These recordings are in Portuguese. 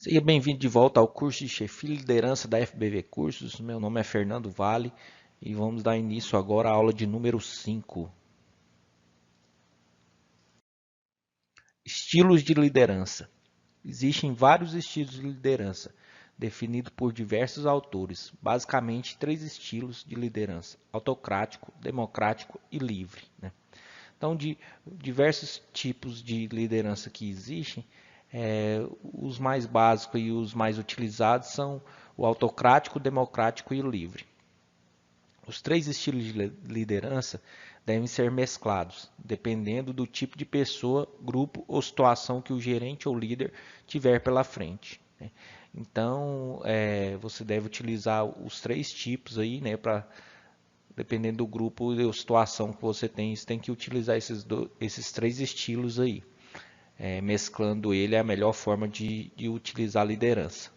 Seja bem-vindo de volta ao curso de Chefia e Liderança da FBV Cursos. Meu nome é Fernando Vale e vamos dar início agora à aula de número 5. Estilos de liderança. Existem vários estilos de liderança, definidos por diversos autores. Basicamente, três estilos de liderança: autocrático, democrático e livre. Então, de diversos tipos de liderança que existem, os mais básicos e os mais utilizados são o autocrático, democrático e o livre. Os três estilos de liderança devem ser mesclados, dependendo do tipo de pessoa, grupo ou situação que o gerente ou líder tiver pela frente. Então, você deve utilizar os três tipos aí, dependendo do grupo ou situação que você tem que utilizar esses três estilos aí. Mesclando ele é a melhor forma de utilizar a liderança.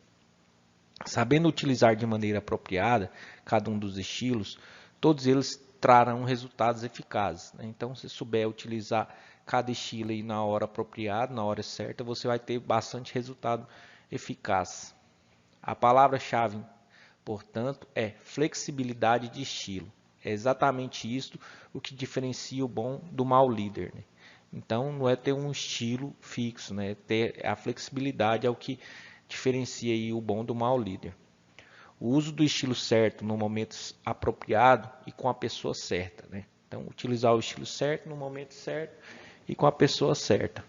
Sabendo utilizar de maneira apropriada cada um dos estilos, todos eles trarão resultados eficazes. Então, se souber utilizar cada estilo aí na hora apropriada, na hora certa, você vai ter bastante resultado eficaz. A palavra-chave, portanto, é flexibilidade de estilo. É exatamente isso o que diferencia o bom do mau líder. Então, não é ter um estilo fixo, ter a flexibilidade é o que diferencia aí o bom do mau líder. O uso do estilo certo no momento apropriado e com a pessoa certa. Então, utilizar o estilo certo no momento certo e com a pessoa certa.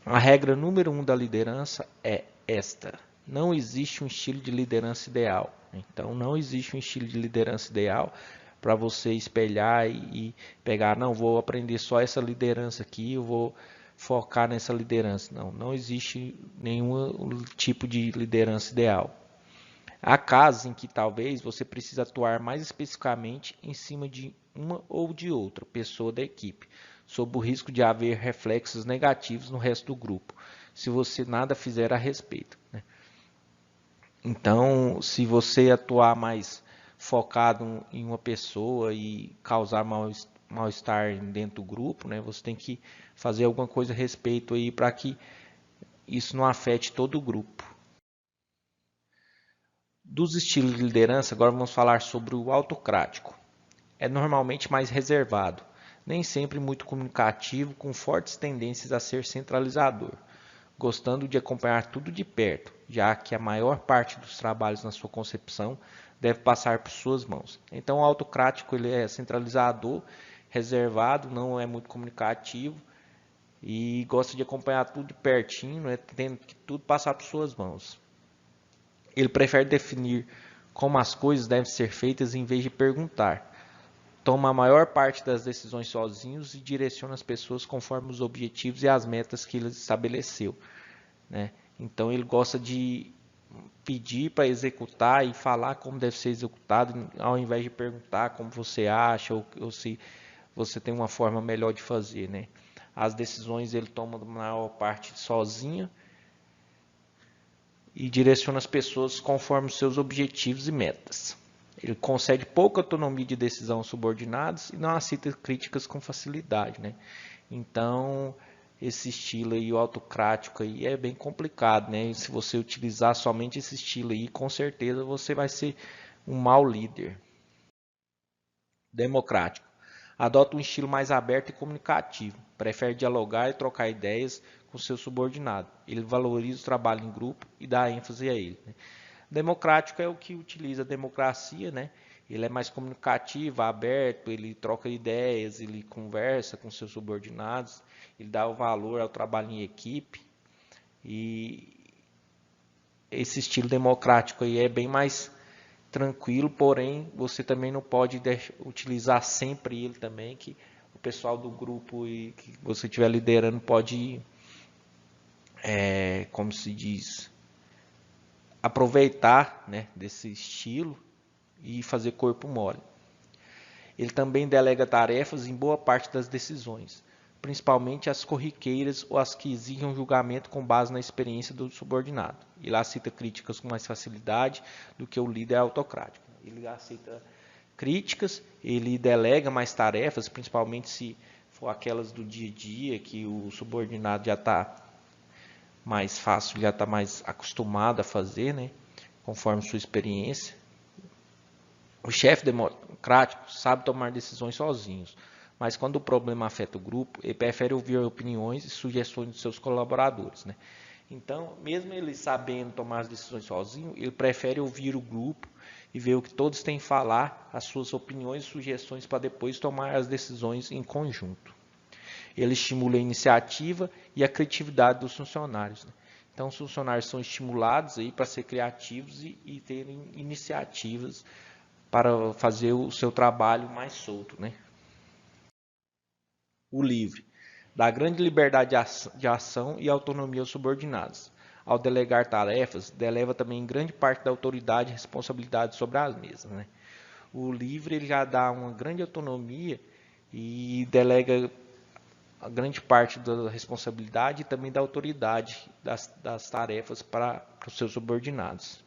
A regra número 1 da liderança é esta: não existe um estilo de liderança ideal. Então, não existe um estilo de liderança ideal para você espelhar e pegar, não, vou aprender só essa liderança aqui, eu vou focar nessa liderança. Não existe nenhum tipo de liderança ideal. Há casos em que talvez você precise atuar mais especificamente em cima de uma ou de outra pessoa da equipe, sob o risco de haver reflexos negativos no resto do grupo, se você nada fizer a respeito. Então, se você atuar mais focado em uma pessoa e causar mal-estar dentro do grupo, você tem que fazer alguma coisa a respeito aí para que isso não afete todo o grupo. Dos estilos de liderança, agora vamos falar sobre o autocrático. É normalmente mais reservado, nem sempre muito comunicativo, com fortes tendências a ser centralizador, gostando de acompanhar tudo de perto, já que a maior parte dos trabalhos na sua concepção deve passar por suas mãos. Então, o autocrático ele é centralizador, reservado, não é muito comunicativo e gosta de acompanhar tudo de pertinho, tendo que tudo passar por suas mãos. Ele prefere definir como as coisas devem ser feitas em vez de perguntar. Toma a maior parte das decisões sozinhos e direciona as pessoas conforme os objetivos e as metas que ele estabeleceu. Então ele gosta de pedir para executar e falar como deve ser executado, ao invés de perguntar como você acha ou se você tem uma forma melhor de fazer. As decisões ele toma na maior parte sozinho e direciona as pessoas conforme os seus objetivos e metas. Ele concede pouca autonomia de decisão aos subordinados e não aceita críticas com facilidade. Então, esse estilo aí, o autocrático aí, é bem complicado. E se você utilizar somente esse estilo aí, com certeza você vai ser um mau líder. Democrático. Adota um estilo mais aberto e comunicativo. Prefere dialogar e trocar ideias com seu subordinado. Ele valoriza o trabalho em grupo e dá ênfase a ele. Democrático é o que utiliza a democracia, Ele é mais comunicativo, aberto, ele troca ideias, ele conversa com seus subordinados, ele dá o valor ao trabalho em equipe. E esse estilo democrático aí é bem mais tranquilo, porém você também não pode utilizar sempre ele também, que o pessoal do grupo e que você estiver liderando pode, como se diz, aproveitar desse estilo e fazer corpo mole. Ele também delega tarefas em boa parte das decisões, principalmente as corriqueiras ou as que exigem um julgamento com base na experiência do subordinado. Ele aceita críticas com mais facilidade do que o líder autocrático. Ele aceita críticas, ele delega mais tarefas, principalmente se for aquelas do dia a dia que o subordinado já está mais fácil, já está mais acostumado a fazer, né? Conforme sua experiência. O chefe democrático sabe tomar decisões sozinhos, mas quando o problema afeta o grupo, ele prefere ouvir opiniões e sugestões dos seus colaboradores, né? Então, mesmo ele sabendo tomar as decisões sozinho, ele prefere ouvir o grupo e ver o que todos têm a falar, as suas opiniões e sugestões para depois tomar as decisões em conjunto. Ele estimula a iniciativa e a criatividade dos funcionários, né? Então, os funcionários são estimulados aí para ser criativos e terem iniciativas para fazer o seu trabalho mais solto, né? O livre dá grande liberdade de ação e autonomia aos subordinados. Ao delegar tarefas, deleva também grande parte da autoridade e responsabilidade sobre as mesmas, né? O livre ele já dá uma grande autonomia e delega a grande parte da responsabilidade e também da autoridade das tarefas para os seus subordinados.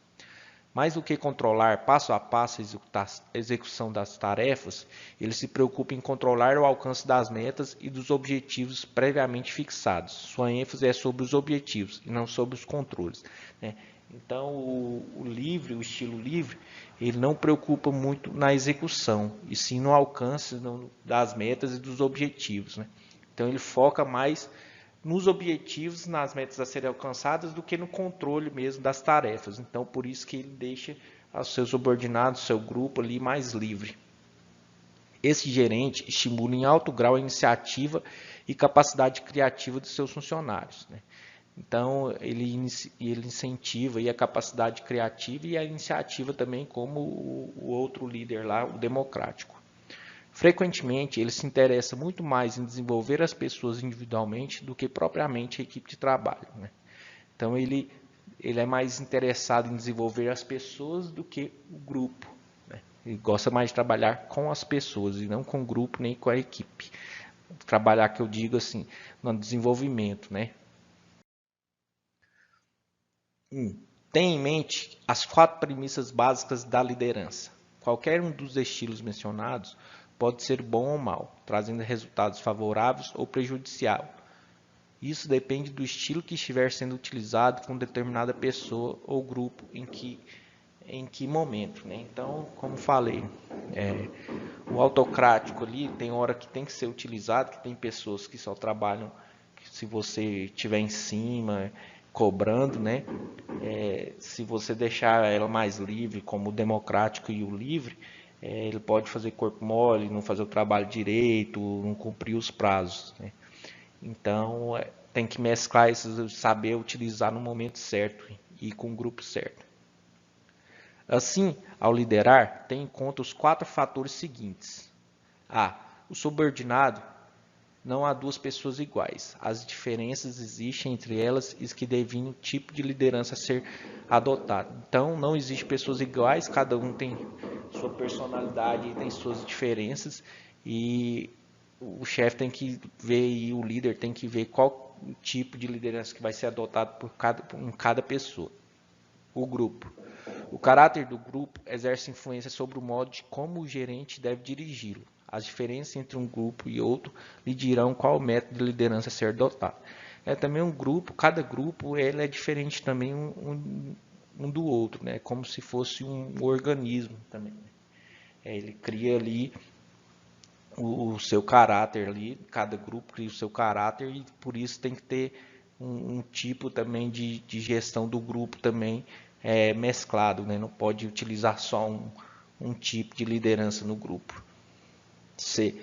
Mais do que controlar passo a passo a execução das tarefas, ele se preocupa em controlar o alcance das metas e dos objetivos previamente fixados. Sua ênfase é sobre os objetivos e não sobre os controles, né? Então, o estilo livre, ele não preocupa muito na execução, e sim no alcance das metas e dos objetivos, né? Então, ele foca mais nos objetivos, nas metas a serem alcançadas, do que no controle mesmo das tarefas. Então, por isso que ele deixa os seus subordinados, seu grupo ali mais livre. Esse gerente estimula em alto grau a iniciativa e capacidade criativa dos seus funcionários, né? Então, ele incentiva aí a capacidade criativa e a iniciativa também, como o outro líder lá, o democrático. Frequentemente, ele se interessa muito mais em desenvolver as pessoas individualmente do que propriamente a equipe de trabalho, né? Então, ele é mais interessado em desenvolver as pessoas do que o grupo, né? Ele gosta mais de trabalhar com as pessoas e não com o grupo nem com a equipe. Trabalhar, que eu digo assim, no desenvolvimento, né? Tenha em mente as 4 premissas básicas da liderança. Qualquer um dos estilos mencionados pode ser bom ou mal, trazendo resultados favoráveis ou prejudicial. Isso depende do estilo que estiver sendo utilizado com determinada pessoa ou grupo em que momento, né? Então, como falei, o autocrático ali tem hora que tem que ser utilizado, que tem pessoas que só trabalham se você estiver em cima, cobrando, né? Se você deixar ela mais livre, como o democrático e o livre, ele pode fazer corpo mole, não fazer o trabalho direito, não cumprir os prazos, né? Então, tem que mesclar esses, saber utilizar no momento certo e com o grupo certo. Assim, ao liderar, tenha em conta os 4 fatores seguintes. A. O subordinado. Não há 2 pessoas iguais. As diferenças existem entre elas e que definem o tipo de liderança a ser adotado. Então, não existe pessoas iguais, cada um tem sua personalidade e tem suas diferenças, e o chefe tem que ver, e o líder tem que ver qual o tipo de liderança que vai ser adotado por cada pessoa. O grupo. O caráter do grupo exerce influência sobre o modo de como o gerente deve dirigi-lo. As diferenças entre um grupo e outro lhe dirão qual método de liderança ser adotado. Também um grupo, cada grupo ele é diferente também um do outro, né? Como se fosse um organismo também. Ele cria ali o seu caráter ali, cada grupo cria o seu caráter e por isso tem que ter um tipo também de gestão do grupo também mesclado, né? Não pode utilizar só um tipo de liderança no grupo. C.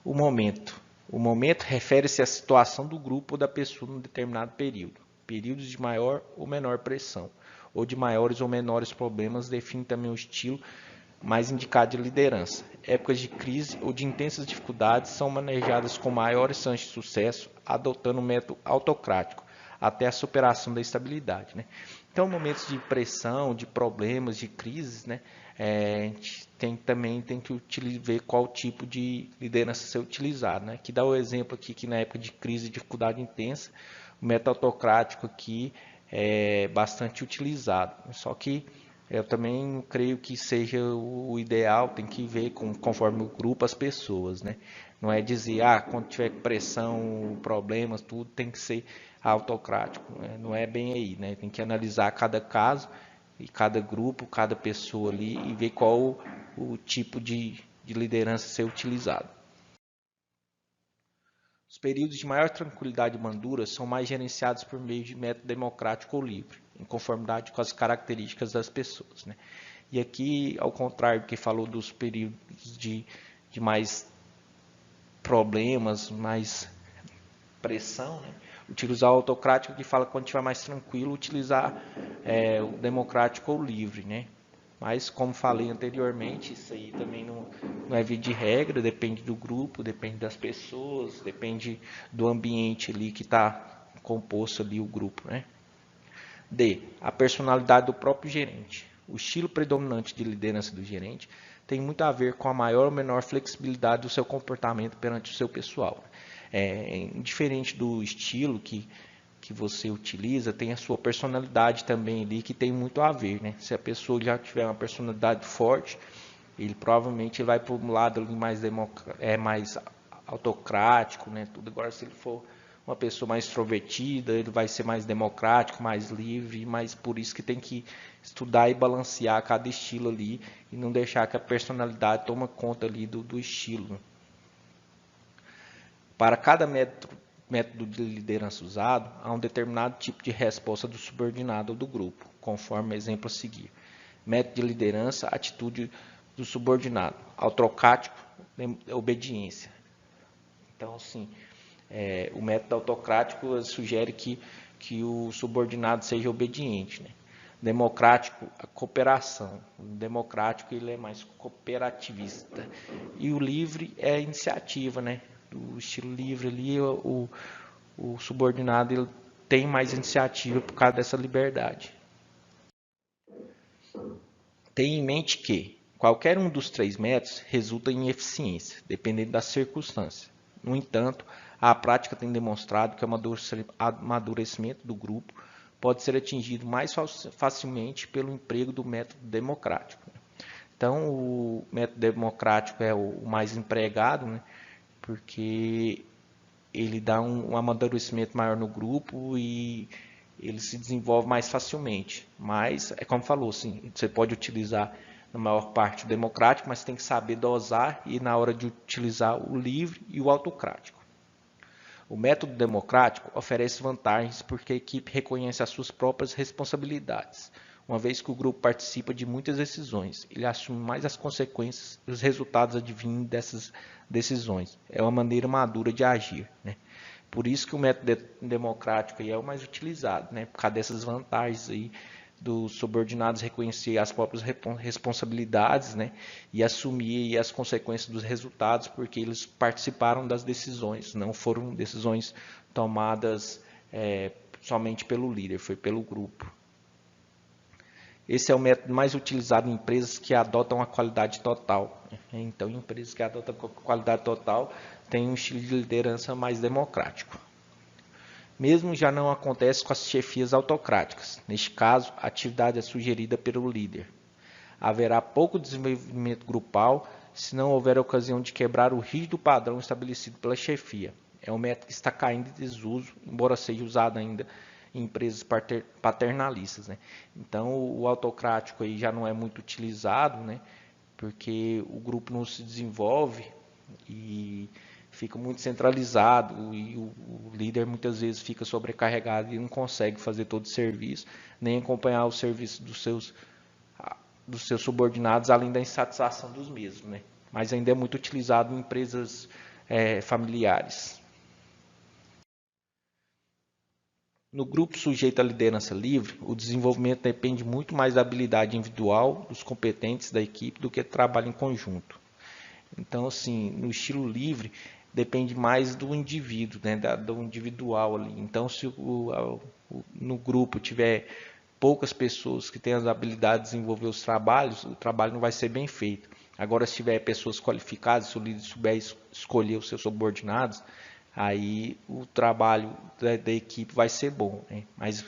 O momento. O momento refere-se à situação do grupo ou da pessoa num determinado período. Períodos de maior ou menor pressão, ou de maiores ou menores problemas, define também o estilo mais indicado de liderança. Épocas de crise ou de intensas dificuldades são manejadas com maiores chances de sucesso, adotando um método autocrático, até a superação da estabilidade, né? Então, momentos de pressão, de problemas, de crises, né? A gente também tem que ver qual tipo de liderança ser utilizado, né? Que dá o exemplo aqui que na época de crise e dificuldade intensa, o método autocrático aqui é bastante utilizado. Só que eu também creio que seja o ideal, tem que ver conforme o grupo, as pessoas, né? Não é dizer, quando tiver pressão, problemas, tudo tem que ser autocrático, né? Não é bem aí, né? Tem que analisar cada caso e cada grupo, cada pessoa ali e ver qual o tipo de liderança a ser utilizado. Os períodos de maior tranquilidade e bandura são mais gerenciados por meio de método democrático ou livre, em conformidade com as características das pessoas, né? E aqui, ao contrário do que falou dos períodos de mais problemas, mais pressão, né? Utilizar o autocrático, que fala que quando estiver mais tranquilo, utilizar o democrático ou livre, né? Mas, como falei anteriormente, isso aí também não é via de regra, depende do grupo, depende das pessoas, depende do ambiente ali que está composto ali o grupo, né? D. A personalidade do próprio gerente. O estilo predominante de liderança do gerente tem muito a ver com a maior ou menor flexibilidade do seu comportamento perante o seu pessoal. Diferente do estilo que você utiliza, tem a sua personalidade também ali, que tem muito a ver, né? Se a pessoa já tiver uma personalidade forte, ele provavelmente vai para um lado ali mais autocrático, né? Tudo. Agora, se ele for uma pessoa mais extrovertida, ele vai ser mais democrático, mais livre, mas por isso que tem que estudar e balancear cada estilo ali e não deixar que a personalidade tome conta ali do estilo. Para cada método de liderança usado, há um determinado tipo de resposta do subordinado ou do grupo, conforme o exemplo a seguir. Método de liderança, atitude do subordinado. Autocrático, obediência. Então, assim, o método autocrático sugere que o subordinado seja obediente, né? Democrático, a cooperação. O democrático ele é mais cooperativista. E o livre é a iniciativa, né? O estilo livre ali, o subordinado ele tem mais iniciativa por causa dessa liberdade. Tenha em mente que qualquer um dos três métodos resulta em eficiência, dependendo das circunstâncias. No entanto, a prática tem demonstrado que o amadurecimento do grupo pode ser atingido mais facilmente pelo emprego do método democrático. Então, o método democrático é o mais empregado, né? Porque ele dá um amadurecimento maior no grupo e ele se desenvolve mais facilmente. Mas, é como falou, sim, você pode utilizar na maior parte o democrático, mas tem que saber dosar e na hora de utilizar o livre e o autocrático. O método democrático oferece vantagens porque a equipe reconhece as suas próprias responsabilidades. Uma vez que o grupo participa de muitas decisões, ele assume mais as consequências e os resultados advindos dessas decisões. É uma maneira madura de agir, né? Por isso que o método democrático aí é o mais utilizado, né? Por causa dessas vantagens aí dos subordinados reconhecer as próprias responsabilidades, né? E assumir as consequências dos resultados, porque eles participaram das decisões, não foram decisões tomadas somente pelo líder, foi pelo grupo. Esse é o método mais utilizado em empresas que adotam a qualidade total. Então, empresas que adotam a qualidade total têm um estilo de liderança mais democrático. Mesmo já não acontece com as chefias autocráticas. Neste caso, a atividade é sugerida pelo líder. Haverá pouco desenvolvimento grupal se não houver ocasião de quebrar o rígido padrão estabelecido pela chefia. É um método que está caindo em desuso, embora seja usado ainda em empresas paternalistas, né? Então, o autocrático aí já não é muito utilizado, né? Porque o grupo não se desenvolve e fica muito centralizado e o líder muitas vezes fica sobrecarregado e não consegue fazer todo o serviço, nem acompanhar o serviço dos seus subordinados, além da insatisfação dos mesmos, né? Mas ainda é muito utilizado em empresas familiares. No grupo sujeito à liderança livre, o desenvolvimento depende muito mais da habilidade individual dos competentes da equipe do que do trabalho em conjunto. Então, assim, no estilo livre, depende mais do indivíduo, né, do individual ali. Então, se no grupo tiver poucas pessoas que têm as habilidades de desenvolver os trabalhos, o trabalho não vai ser bem feito. Agora, se tiver pessoas qualificadas, se o líder souber escolher os seus subordinados, aí o trabalho da equipe vai ser bom, né? Mas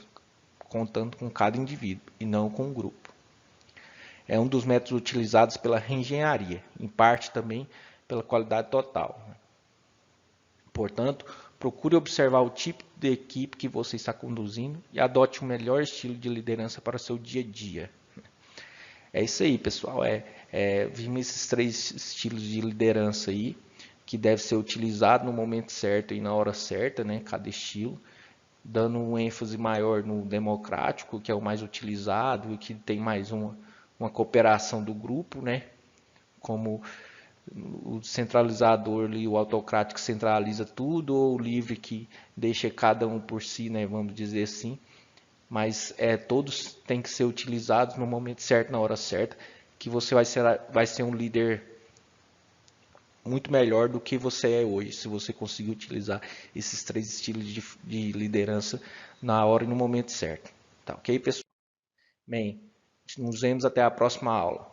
contando com cada indivíduo e não com o grupo. É um dos métodos utilizados pela reengenharia, em parte também pela qualidade total. Portanto, procure observar o tipo de equipe que você está conduzindo e adote o melhor estilo de liderança para o seu dia a dia. É isso aí, pessoal. Vimos esses 3 estilos de liderança aí, que deve ser utilizado no momento certo e na hora certa, né? Cada estilo, dando um ênfase maior no democrático, que é o mais utilizado e que tem mais uma cooperação do grupo, né? Como o centralizador e o autocrático centraliza tudo, ou o livre que deixa cada um por si, né? Vamos dizer assim. Mas todos têm que ser utilizados no momento certo, na hora certa, que você vai ser um líder muito melhor do que você é hoje, se você conseguir utilizar esses 3 estilos de liderança na hora e no momento certo. Tá ok, pessoal? Bem, nos vemos até a próxima aula.